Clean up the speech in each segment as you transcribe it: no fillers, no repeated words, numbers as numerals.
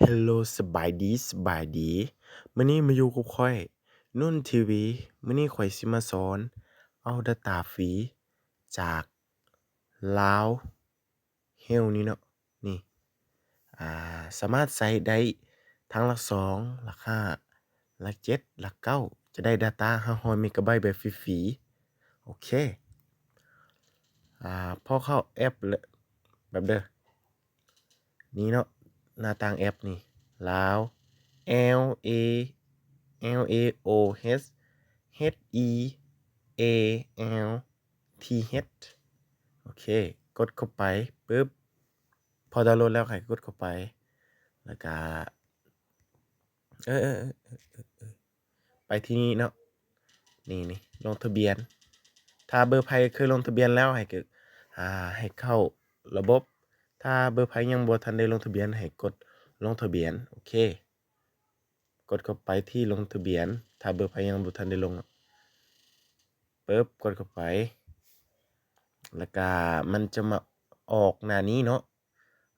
Hello สบายดีมื้อนี้มาอยู่กับข้อยนุ่นทีวีมื้อนี้ข้อยสิมาสอนเอา data ฟรีจากลาว Health นี้เนาะนี่สามารถใช้ได้ทั้งหลัก2หลัก5หลัก7หลัก9จะได้ data 500เมกะไบต์แบบฟรีๆโอเคพอเข้าแอปแล้วแบบเด้อนี่เนาะหน้าต่างแอปนี่ลาว L A LAOH HEALTH โอเคกดเข้าไปปึ๊บพอดาวน์โหลดแล้วให้กดเข้าไปแล้วก็เออๆไปที่นี่เนาะนี่ลงทะเบียนถ้าเบอร์ไผเคยลงทะเบียนแล้วให้ให้เข้าระบบถ้าเบอร์ไผยังบ่ทันได้ลงทะเบียนให้กดลงทะเบียนโอเคกดเข้าไปที่ลงทะเบียนถ้าเบอร์ไผยังบ่ทันได้ลงปึ๊บกดเข้าไปแล้วก็มันจะมาออกหน้านี้เนาะ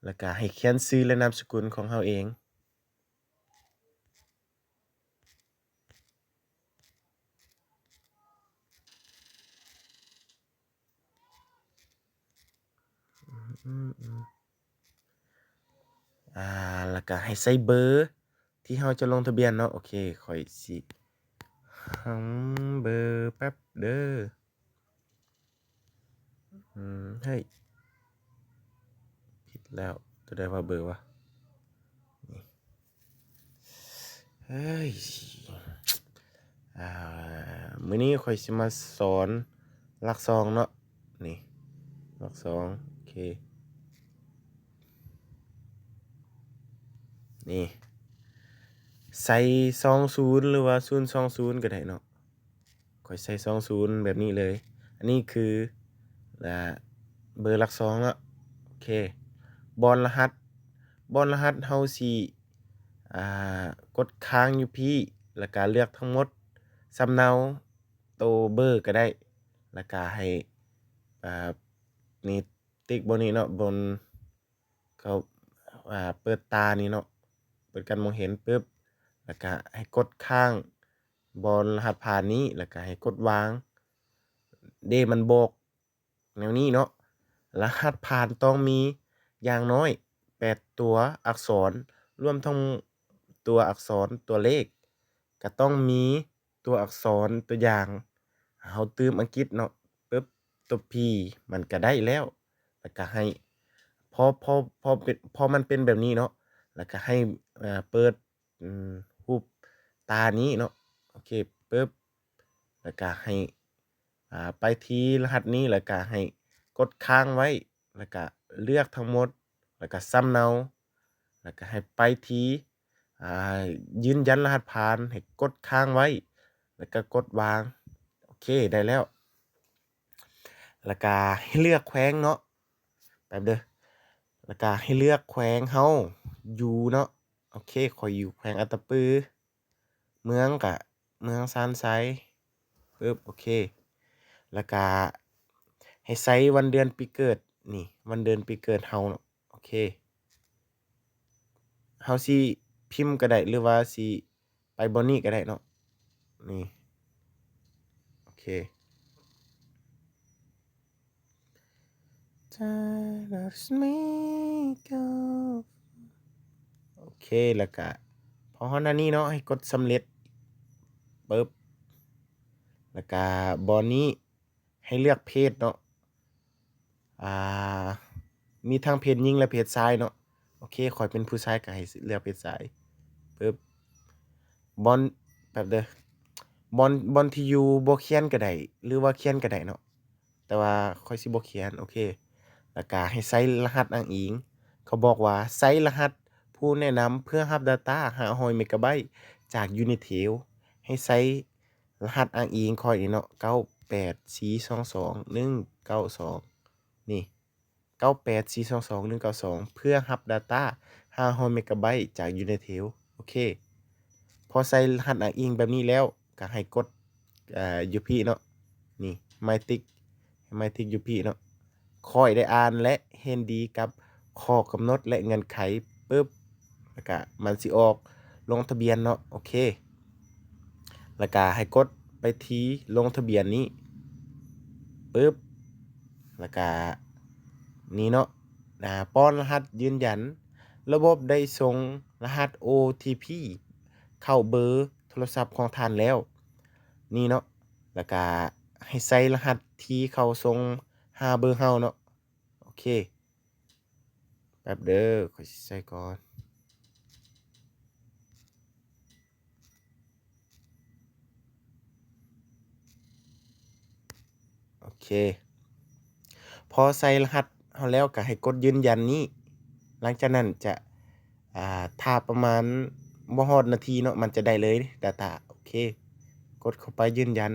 แล้วก็ให้เขียนชื่อและนามสกุลของเราเองแล้วก็ให้ใส่เบอร์ที่เราจะลงทะเบียนเนาะโอเคข้อยสิเบอร์แป๊บเด้อเฮ้ยผิดแล้วตัวใดว่าเบอร์วะนี่เฮ้ยมื้อนี้ข้อยสิมาสอนหลัก2เนาะนี่หลัก2โอเคนี่ใส่20หรือว่า020ก็ได้เนาะข้อยใส่20แบบนี้เลยอันนี้คือเบอร์หลัก2เนาะโอเคบอนรหัสเฮาสิกดค้างอยู่พี่แล้วก็เลือกทั้งหมดสำเนาโตวเบอร์ก็ได้แล้วก็ให้อ่านี่ติ๊กบนนี้เนาะบนเขาเปิดตานี่เนาะเปิดการมองเห็นปึ๊บแล้วก็ให้กดค้างบอนรหัสผ่านนี้แล้วก็ให้กดวางมันบอกแนวนี้เนาะรหัสผ่านต้องมีอย่างน้อย8ตัวอักษรรวมทั้งตัวอักษรตัวเลขก็ต้องมีตัวอักษรตัวอย่างเราตื่มอังกฤษเนาะปึ๊บตัว P มันก็ได้แล้วแล้วก็ให้พอมันเป็นแบบนี้เนาะแล้วก็ให้เปิดรูปตานี้เนาะโอเคปึ๊บแล้วก็ให้ไปที่รหัสนี้แล้วก็ให้กดค้างไว้แล้วก็เลือกทั้งหมดแล้วก็สำเนาแล้วก็ให้ไปที่อ่ายืนยันรหัสผ่านให้กดค้างไว้แล้วก็กดวางโอเคได้แล้วแล้วก็ให้เลือกแขวงเนาะแป๊บเด้อแล้วก็ให้เลือกแขวงเราอยู่เนาะโอเคข้อยอยู่แขวงอัตตปือเมืองก็เมืองซานไซปึ๊บโอเคแล้วก็ให้ใส่วันเดือนปีเกิดนี่วันเดือนปีเกิดเราเนาะโอเคเราสิพิมพ์ก็ได้หรือว่าสิไปบ่นี้ก็ได้เนาะนี่โอเค Time lets me go โอเคแล้วก็พอฮอดหน้านี้เนาะให้กดสำเร็จปึ๊บแล้วก็บ่นี้ให้เลือกเพศเนาะอ่ามีทั้งเพศหญิงและเพศชายเนาะโอเคข้อยเป็นผู้ชายก็ให้เลือกเพศชายปึ๊บบอนแป๊บเด้อบอนที่อยู่บ่เขียนก็ได้หรือว่าเขียนก็ได้เนาะแต่ว่าข้อยสิบ่เขียนโอเคแล้วก็ให้ใส่รหัสอ้างอิงเขาบอกว่าใส่รหัสผู้แนะนำเพื่อรับ data 500เมกะไบต์จาก Unitel ให้ใส่รหัสอ้างอิงข้อยนี่เนาะ98422 192นี่98422 192เพื่อรับ data 500เมกะไบต์จาก Unitel โอเคพอใส่รหัสอ้างอิงแบบนี้แล้วก็ให้กดอยู่พี่เนาะนี่ my tick อยู่พี่เนาะข้อยได้อ่านและเห็นดีกับข้อกำหนดและเงื่อนไขปึ๊บ แล้วก็มันสิออกลงทะเบียนเนาะโอเคแล้วก็ให้กดไปที่ลงทะเบียนนี้ปึ๊บแล้วก็นี่เนาะป้อนรหัสยืนยันระบบได้ส่งรหัส OTP เข้าเบอร์โทรศัพท์ของท่านแล้วนี่เนาะแล้วก็ให้ใส่รหัสที่เขาส่งหาเบอร์เราเนาะโอเคแป๊บเด้อข้อยสิใส่ก่อนโอเคพอใส่รหัสเราแล้วก็ให้กดยืนยันนี้หลังจากนั้นจะถ้าประมาณบ่ฮอดนาทีเนาะมันจะได้เลย data โอเคกดเข้าไปยืนยัน